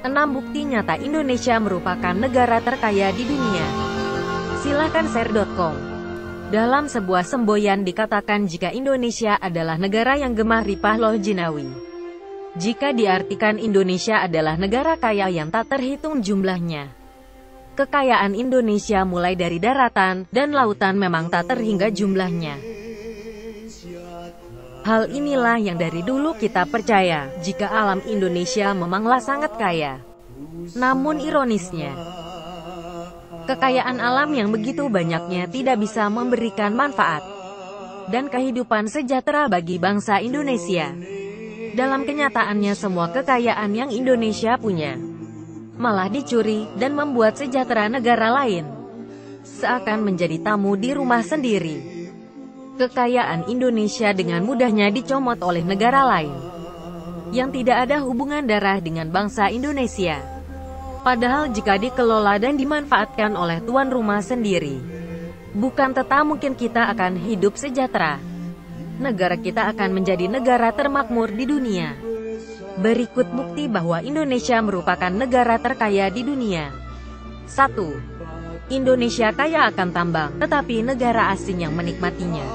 6 bukti nyata Indonesia merupakan negara terkaya di dunia. Silahkan share.com. Dalam sebuah semboyan dikatakan jika Indonesia adalah negara yang gemah ripah loh jinawi. Jika diartikan Indonesia adalah negara kaya yang tak terhitung jumlahnya. Kekayaan Indonesia mulai dari daratan dan lautan memang tak terhingga jumlahnya. Hal inilah yang dari dulu kita percaya, jika alam Indonesia memanglah sangat kaya. Namun ironisnya, kekayaan alam yang begitu banyaknya tidak bisa memberikan manfaat dan kehidupan sejahtera bagi bangsa Indonesia. Dalam kenyataannya semua kekayaan yang Indonesia punya malah dicuri dan membuat sejahtera negara lain seakan menjadi tamu di rumah sendiri. Kekayaan Indonesia dengan mudahnya dicomot oleh negara lain yang tidak ada hubungan darah dengan bangsa Indonesia. Padahal jika dikelola dan dimanfaatkan oleh tuan rumah sendiri, bukan tak mungkin kita akan hidup sejahtera. Negara kita akan menjadi negara termakmur di dunia. Berikut bukti bahwa Indonesia merupakan negara terkaya di dunia. 1. Indonesia kaya akan tambang, tetapi negara asing yang menikmatinya.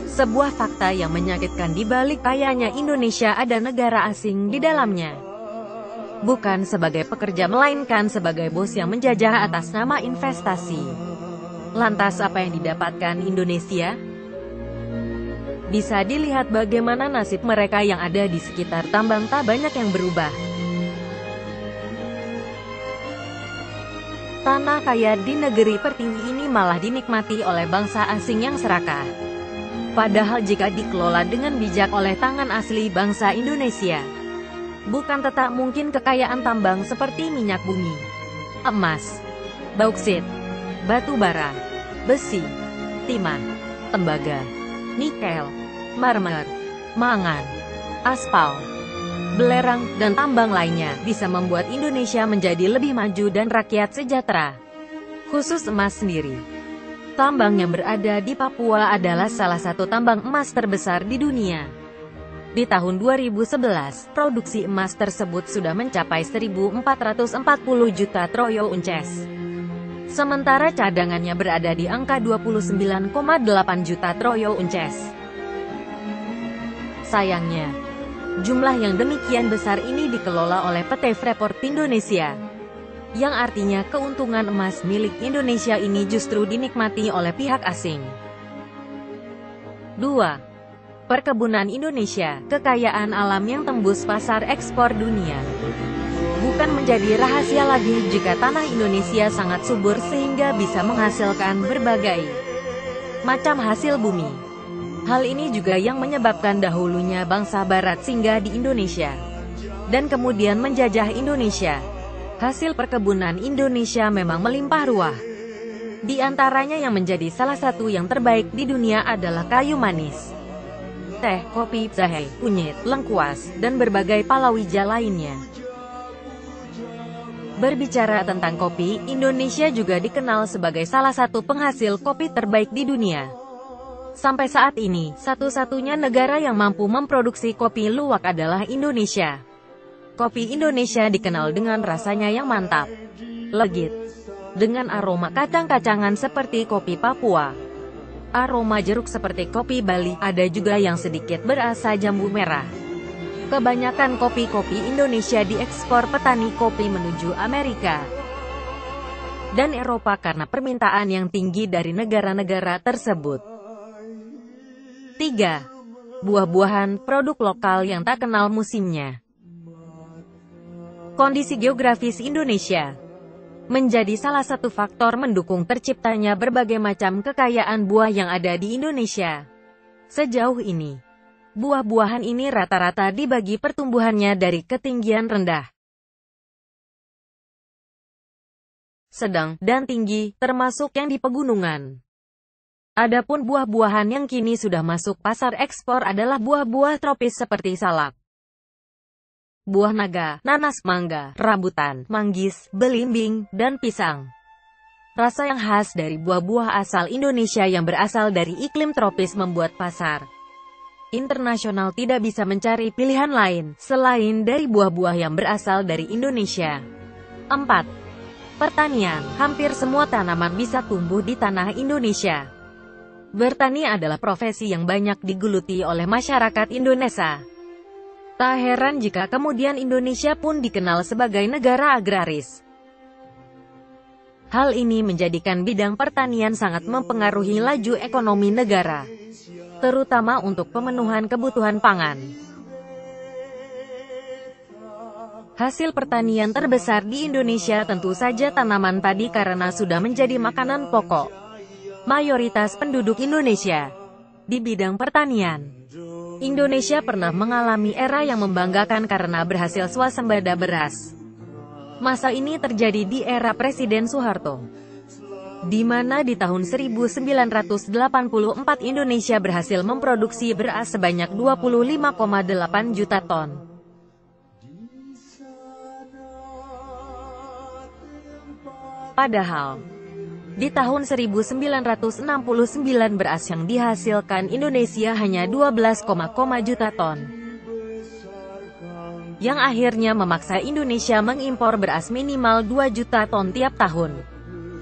Sebuah fakta yang menyakitkan di balik kayanya Indonesia ada negara asing di dalamnya. Bukan sebagai pekerja melainkan sebagai bos yang menjajah atas nama investasi. Lantas apa yang didapatkan Indonesia? Bisa dilihat bagaimana nasib mereka yang ada di sekitar tambang, tak banyak yang berubah. Tanah kaya di negeri pertiwi ini malah dinikmati oleh bangsa asing yang serakah. Padahal jika dikelola dengan bijak oleh tangan asli bangsa Indonesia, bukan tak mungkin kekayaan tambang seperti minyak bumi, emas, bauksit, batu bara, besi, timah, tembaga, nikel, marmer, mangan, aspal, belerang, dan tambang lainnya bisa membuat Indonesia menjadi lebih maju dan rakyat sejahtera. Khusus emas sendiri, tambang yang berada di Papua adalah salah satu tambang emas terbesar di dunia. Di tahun 2011, produksi emas tersebut sudah mencapai 1.440 juta troy ounces. Sementara cadangannya berada di angka 29,8 juta troy ounces. Sayangnya, jumlah yang demikian besar ini dikelola oleh PT Freeport Indonesia, yang artinya keuntungan emas milik Indonesia ini justru dinikmati oleh pihak asing. 2. Perkebunan Indonesia, kekayaan alam yang tembus pasar ekspor dunia. Bukan menjadi rahasia lagi jika tanah Indonesia sangat subur sehingga bisa menghasilkan berbagai macam hasil bumi. Hal ini juga yang menyebabkan dahulunya bangsa barat singgah di Indonesia dan kemudian menjajah Indonesia. Hasil perkebunan Indonesia memang melimpah ruah. Di antaranya yang menjadi salah satu yang terbaik di dunia adalah kayu manis, teh, kopi, jahe, kunyit, lengkuas, dan berbagai palawija lainnya. Berbicara tentang kopi, Indonesia juga dikenal sebagai salah satu penghasil kopi terbaik di dunia. Sampai saat ini, satu-satunya negara yang mampu memproduksi kopi luwak adalah Indonesia. Kopi Indonesia dikenal dengan rasanya yang mantap, legit, dengan aroma kacang-kacangan seperti kopi Papua, aroma jeruk seperti kopi Bali, ada juga yang sedikit berasa jambu merah. Kebanyakan kopi-kopi Indonesia diekspor petani kopi menuju Amerika dan Eropa karena permintaan yang tinggi dari negara-negara tersebut. 3. Buah-buahan, produk lokal yang tak kenal musimnya. Kondisi geografis Indonesia menjadi salah satu faktor mendukung terciptanya berbagai macam kekayaan buah yang ada di Indonesia. Sejauh ini, buah-buahan ini rata-rata dibagi pertumbuhannya dari ketinggian rendah, sedang, dan tinggi, termasuk yang di pegunungan. Adapun buah-buahan yang kini sudah masuk pasar ekspor adalah buah-buah tropis seperti salak, buah naga, nanas, mangga, rambutan, manggis, belimbing, dan pisang. Rasa yang khas dari buah-buah asal Indonesia yang berasal dari iklim tropis membuat pasar internasional tidak bisa mencari pilihan lain, selain dari buah-buah yang berasal dari Indonesia. 4. Pertanian. Hampir semua tanaman bisa tumbuh di tanah Indonesia. Bertani adalah profesi yang banyak digeluti oleh masyarakat Indonesia. Tak heran jika kemudian Indonesia pun dikenal sebagai negara agraris. Hal ini menjadikan bidang pertanian sangat mempengaruhi laju ekonomi negara, terutama untuk pemenuhan kebutuhan pangan. Hasil pertanian terbesar di Indonesia tentu saja tanaman padi karena sudah menjadi makanan pokok mayoritas penduduk Indonesia. Di bidang pertanian, Indonesia pernah mengalami era yang membanggakan karena berhasil swasembada beras. Masa ini terjadi di era Presiden Soeharto, di mana di tahun 1984 Indonesia berhasil memproduksi beras sebanyak 25,8 juta ton. Padahal, di tahun 1969 beras yang dihasilkan Indonesia hanya 12, juta ton. Yang akhirnya memaksa Indonesia mengimpor beras minimal 2 juta ton tiap tahun.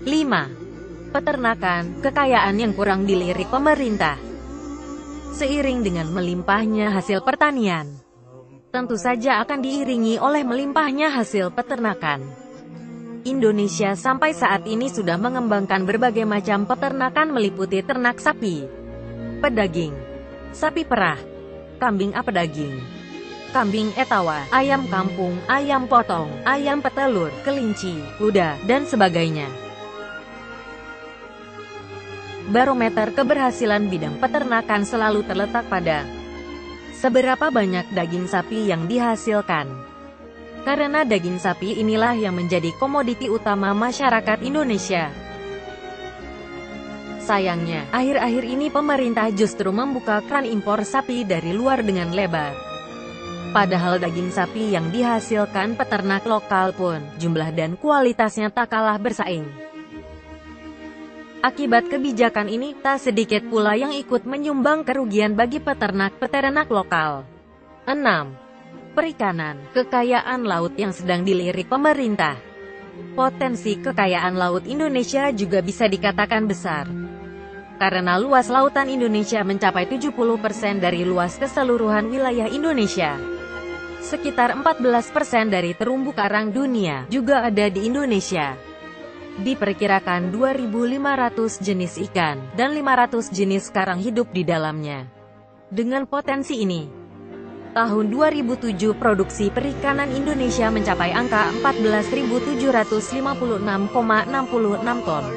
5. Peternakan, kekayaan yang kurang dilirik pemerintah. Seiring dengan melimpahnya hasil pertanian, tentu saja akan diiringi oleh melimpahnya hasil peternakan. Indonesia sampai saat ini sudah mengembangkan berbagai macam peternakan meliputi ternak sapi, pedaging, sapi perah, kambing apedaging, kambing etawa, ayam kampung, ayam potong, ayam petelur, kelinci, kuda, dan sebagainya. Barometer keberhasilan bidang peternakan selalu terletak pada seberapa banyak daging sapi yang dihasilkan. Karena daging sapi inilah yang menjadi komoditi utama masyarakat Indonesia. Sayangnya, akhir-akhir ini pemerintah justru membuka keran impor sapi dari luar dengan lebar. Padahal daging sapi yang dihasilkan peternak lokal pun, jumlah dan kualitasnya tak kalah bersaing. Akibat kebijakan ini, tak sedikit pula yang ikut menyumbang kerugian bagi peternak-peternak lokal. 6. Perikanan, kekayaan laut yang sedang dilirik pemerintah. Potensi kekayaan laut Indonesia juga bisa dikatakan besar. Karena luas lautan Indonesia mencapai 70% dari luas keseluruhan wilayah Indonesia. Sekitar 14% dari terumbu karang dunia juga ada di Indonesia. Diperkirakan 2.500 jenis ikan, dan 500 jenis karang hidup di dalamnya. Dengan potensi ini, tahun 2007 produksi perikanan Indonesia mencapai angka 14.756,66 ton,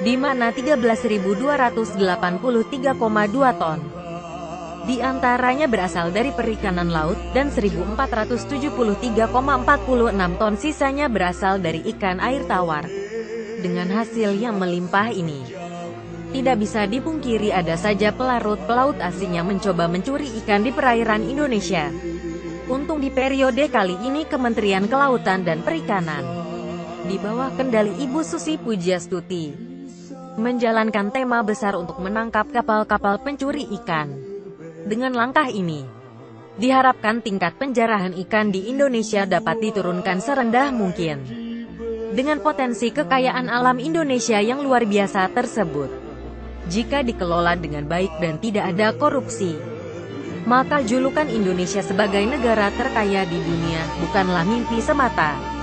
di mana 13.283,2 ton di antaranya berasal dari perikanan laut, dan 1.473,46 ton sisanya berasal dari ikan air tawar. Dengan hasil yang melimpah ini, tidak bisa dipungkiri ada saja pelarut-pelaut asing yang mencoba mencuri ikan di perairan Indonesia. Untung di periode kali ini Kementerian Kelautan dan Perikanan, di bawah kendali Ibu Susi Pujiastuti, menjalankan tema besar untuk menangkap kapal-kapal pencuri ikan. Dengan langkah ini, diharapkan tingkat penjarahan ikan di Indonesia dapat diturunkan serendah mungkin. Dengan potensi kekayaan alam Indonesia yang luar biasa tersebut, jika dikelola dengan baik dan tidak ada korupsi, maka julukan Indonesia sebagai negara terkaya di dunia bukanlah mimpi semata.